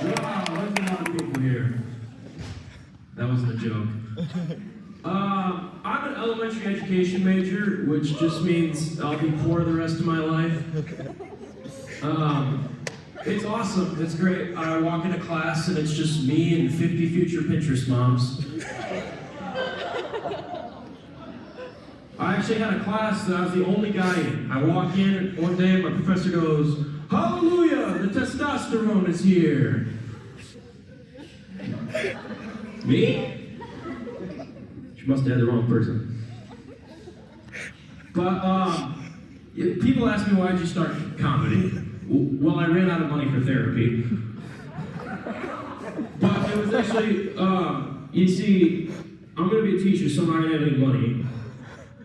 Wow, there's a lot of people here. That wasn't a joke. I'm an elementary education major, which just means I'll be poor the rest of my life. It's awesome, it's great. I walk into class and it's just me and 50 future Pinterest moms. I actually had a class that I was the only guy in. I walk in and one day and my professor goes, "Hallelujah, the testosterone is here." Me? She must have had the wrong person. But, people ask me, why'd you start comedy? Well, I ran out of money for therapy. But it was actually, you see, I'm gonna be a teacher, so I'm not gonna have any money.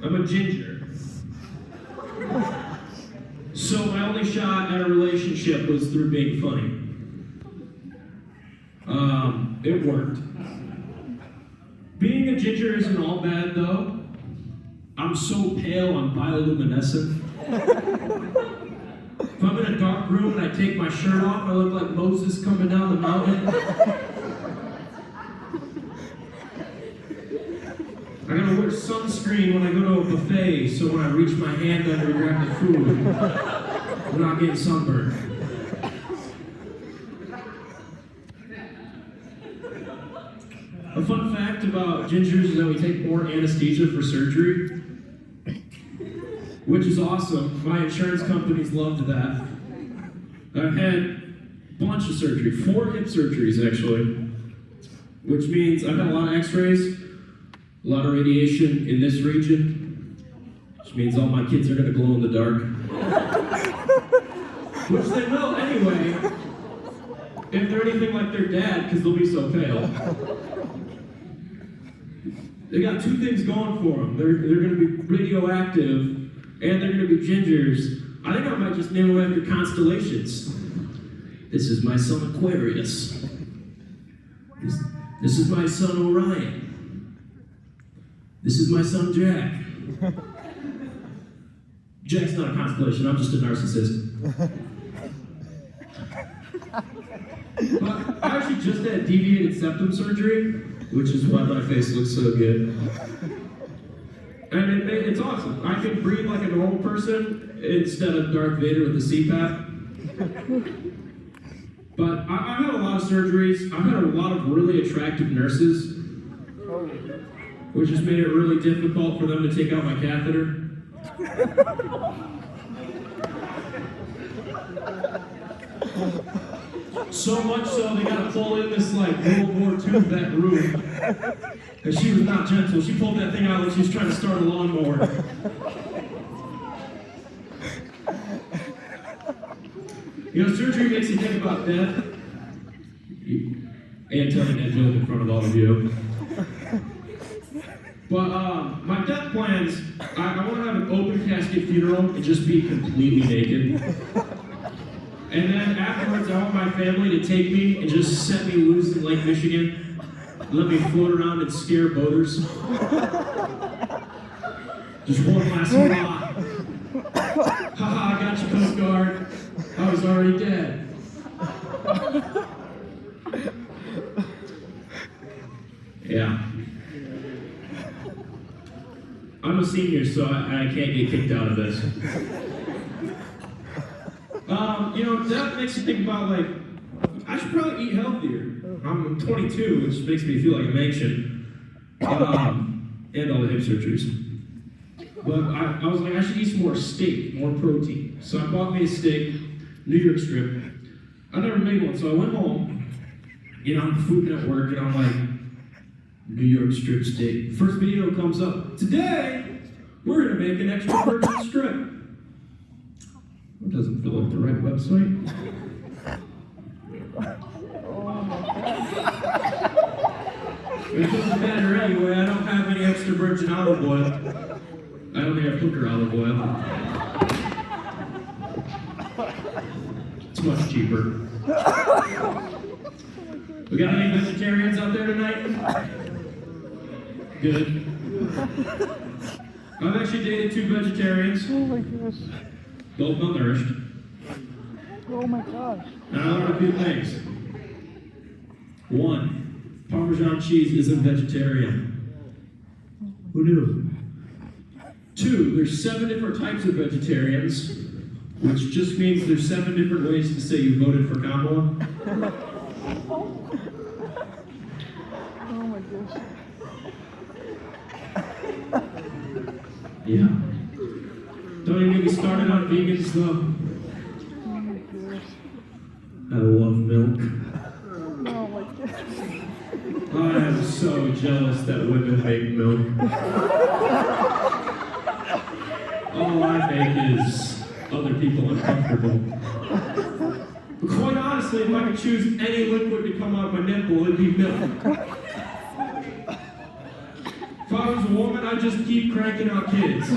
I'm a ginger. So my only shot at a relationship was through being funny. It worked. Being a ginger isn't all bad though. I'm so pale, I'm bioluminescent. If I'm in a dark room and I take my shirt off, I look like Moses coming down the mountain. I gotta wear sunscreen when I go to a buffet, so when I reach my hand under to grab the food, I'm not getting sunburned. A fun fact about gingers is that we take more anesthesia for surgery, which is awesome. My insurance companies loved that. I've had a bunch of surgery, 4 hip surgeries actually, which means I've had a lot of x-rays, a lot of radiation in this region, which means all my kids are gonna glow in the dark. Which they will anyway, if they're anything like their dad, because they'll be so pale. They got 2 things going for them. They're gonna be radioactive, and they're gonna be gingers. I think I might just name them after constellations. This is my son Aquarius. This is my son Orion. This is my son Jack. Jack's not a constellation, I'm just a narcissist. But I actually just had deviated septum surgery, which is why my face looks so good. And it's awesome. I can breathe like a normal person instead of Darth Vader with the CPAP. But I've had a lot of surgeries. I've had a lot of really attractive nurses, which has made it really difficult for them to take out my catheter. So much so they gotta pull in this like World War II vet room. And she was not gentle. She pulled that thing out like she was trying to start a lawnmower. You know, surgery makes you think about death. And telling that joke in front of all of you. But my death plans, I want to have an open casket funeral and just be completely naked. And then afterwards, I want my family to take me and just set me loose in Lake Michigan. Let me float around and scare boaters. Just one last hurrah. Haha, I got you, Coast Guard. I was already dead. Yeah. I'm a senior, so I can't get kicked out of this. You know, death makes you think about, like, I should probably eat healthier. I'm 22, which makes me feel like a mansion. And all the hip surgeries. But I was like, I should eat some more steak, more protein. So I bought me a steak, New York strip. I never made one, so I went home, you know, I'm Food Network, and I'm like, New York strip steak. First video comes up. Today, we're gonna make an extra virgin strip. It doesn't feel like the right website. It doesn't matter anyway, I don't have any extra virgin olive oil. I only have cooker olive oil. It's much cheaper. We got any vegetarians out there tonight? Good. I've actually dated 2 vegetarians. Oh my gosh. Both malnourished. Oh my gosh. And I learned a few things. 1, Parmesan cheese isn't vegetarian. Who knew? 2, there's 7 different types of vegetarians, which just means there's 7 different ways to say you voted for Kamala. Oh my gosh. Yeah. Don't even get me started on vegans though. Oh my gosh. I love milk. Oh my gosh. I am so jealous that women make milk. All I make is other people uncomfortable. But quite honestly, if I could choose any liquid to come out of my nipple, it'd be milk. If I was a woman, I'd just keep cranking out kids.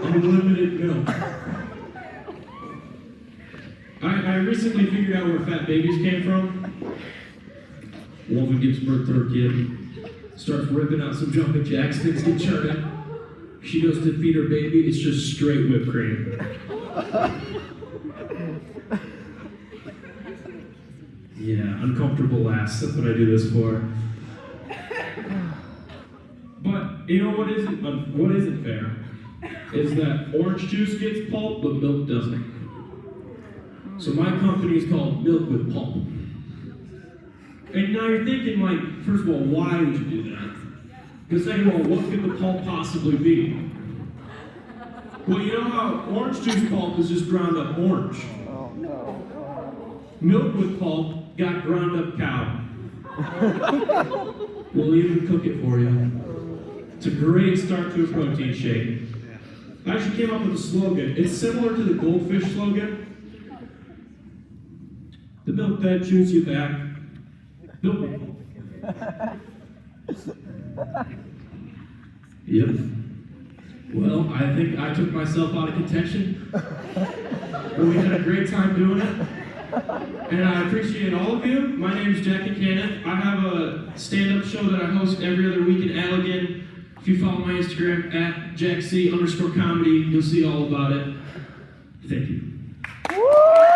Unlimited milk. I recently figured out where fat babies came from. Woman gives birth to her kid, starts ripping out some jumping jacks, things get churned. She goes to feed her baby, it's just straight whipped cream. Yeah, uncomfortable laughs, that's what I do this for. But you know what isn't fair? Is that orange juice gets pulp, but milk doesn't. So my company is called Milk with Pulp. And now you're thinking, like, first of all, why would you do that? Because second of all, what could the pulp possibly be? Well, you know how orange juice pulp is just ground up orange. Oh no. Milk with pulp got ground up cow. We'll even cook it for you. It's a great start to a protein shake. I actually came up with a slogan. It's similar to the Goldfish slogan. The milk that chews you back. Milk. Yep. Well, I think I took myself out of contention. But we had a great time doing it. And I appreciate all of you. My name is Jackie Cannon. I have a stand-up show that I host every other week in Allegan. If you follow my Instagram at JackC_comedy, you'll see all about it. Thank you.